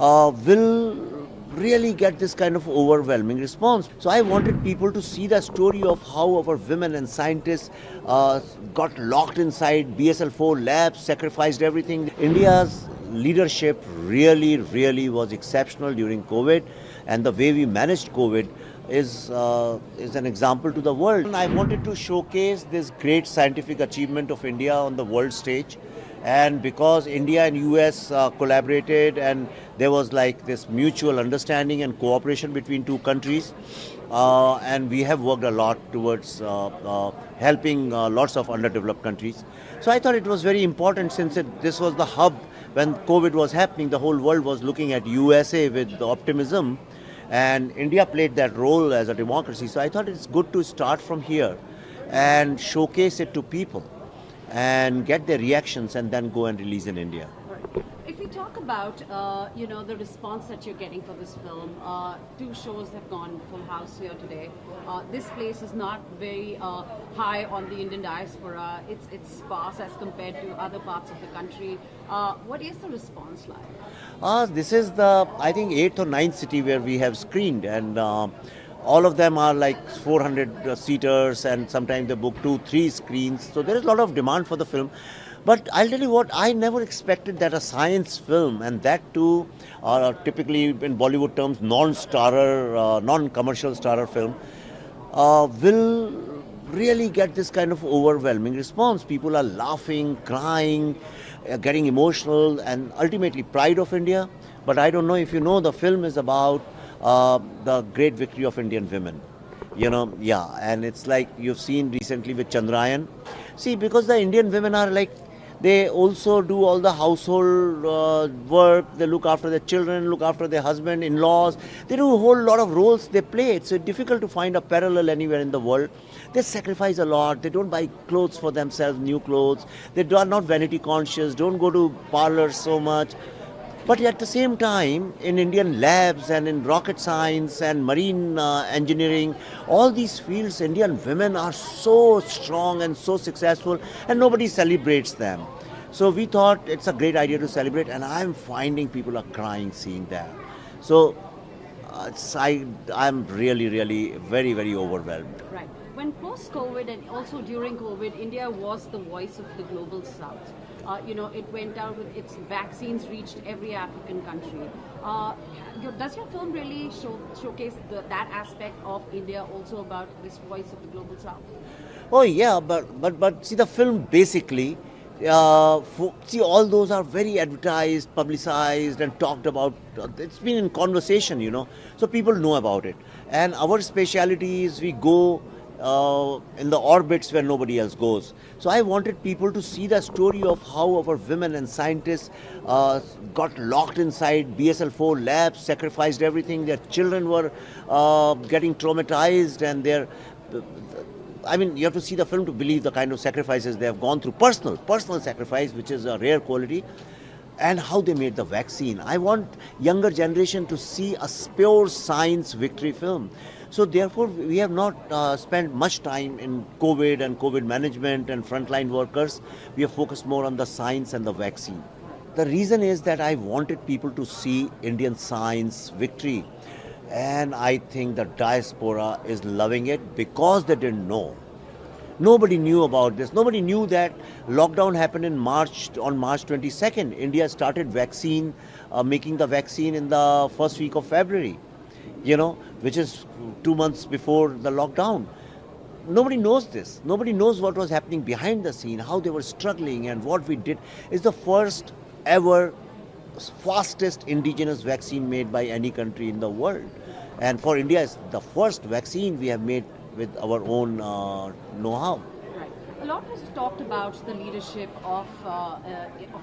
will really get this kind of overwhelming response. So I wanted people to see the story of how our women and scientists got locked inside BSL-4 labs, sacrificed everything. India's leadership really was exceptional during COVID, and the way we managed COVID is an example to the world. And I wanted to showcase this great scientific achievement of India on the world stage. And because India and US collaborated, and there was like this mutual understanding and cooperation between two countries, and we have worked a lot towards helping lots of underdeveloped countries. So I thought it was very important, since this was the hub when COVID was happening. The whole world was looking at USA with optimism, and India played that role as a democracy. So I thought it's good to start from here and showcase it to people and get their reactions, and then go and release in India. Right. If we talk about the response that you're getting for this film, two shows have gone full house here today. This place is not very high on the Indian diaspora. It's sparse as compared to other parts of the country. What is the response like? This is the, I think, 8th or 9th city where we have screened, and all of them are like 400 seaters, and sometimes they book 2-3 screens. So there is a lot of demand for the film. But I'll tell you what, I never expected that a science film, and that too, typically in Bollywood terms, non-starrer, non-commercial starrer film, will really get this kind of overwhelming response. People are laughing, crying, getting emotional, and ultimately pride of India. But I don't know if you know, the film is about the great victory of Indian women. And it's like you've seen recently with Chandrayaan. See, because the Indian women are like, they also do all the household work, they look after their children, look after their husband, in-laws. They do a whole lot of roles they play. It's difficult to find a parallel anywhere in the world. They sacrifice a lot. They don't buy clothes for themselves, new clothes. They are not vanity conscious, don't go to parlors so much. But at the same time, in Indian labs and in rocket science and marine engineering, all these fields, Indian women are so strong and so successful, and nobody celebrates them. So we thought it's a great idea to celebrate, and I'm finding people are crying seeing that. So I'm really very overwhelmed. Right. When post-COVID and also during COVID, India was the voice of the global south. It went out with its vaccines, reached every African country. Does your film really showcase that aspect of India, also about this voice of the global south? Oh yeah, but see, the film basically, see, all those are very advertised, publicized, and talked about. It's been in conversation, so people know about it. And our speciality is we go in the orbits where nobody else goes. So I wanted people to see the story of how our women and scientists got locked inside BSL-4 labs, sacrificed everything. Their children were getting traumatized, and you have to see the film to believe the kind of sacrifices they have gone through. Personal sacrifice, which is a rare quality. And how they made the vaccine. I want younger generation to see a pure science victory film. So therefore, we have not spent much time in COVID and COVID management and frontline workers. We have focused more on the science and the vaccine. The reason is that I wanted people to see Indian science victory. And I think the diaspora is loving it because they didn't know. Nobody knew about this. Nobody knew that lockdown happened on March 22nd. India started making the vaccine in the first week of February, which is 2 months before the lockdown. Nobody knows this. Nobody knows what was happening behind the scene, how they were struggling, and what we did. Is the first ever fastest indigenous vaccine made by any country in the world. And for India, it's the first vaccine we have made with our own know-how. Right. A lot was talked about the leadership of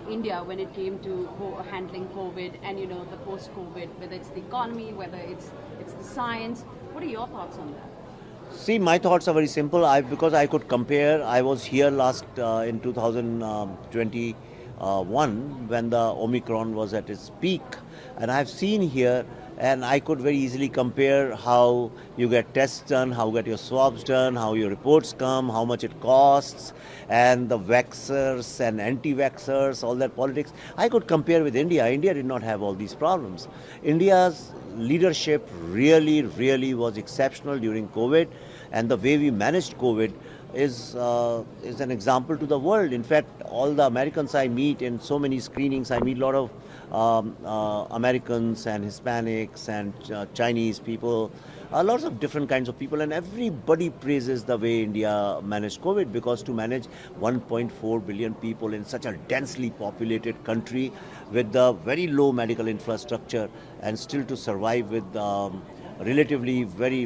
India when it came to handling COVID and the post-COVID, whether it's the economy, whether it's the science. What are your thoughts on that? See, my thoughts are very simple. Because I could compare. I was here last in 2021 when the Omicron was at its peak, and I've seen here and I could very easily compare how you get tests done, how you get your swabs done, how your reports come, how much it costs, and the vaxxers and anti-vaxxers, all that politics. I could compare with India. India did not have all these problems. India's leadership really was exceptional during COVID, and the way we managed COVID is an example to the world. In fact, all the Americans I meet in so many screenings, I meet a lot of Americans and Hispanics and Chinese people, lots of different kinds of people, and everybody praises the way India managed COVID, because to manage 1.4 billion people in such a densely populated country with the very low medical infrastructure and still to survive with relatively very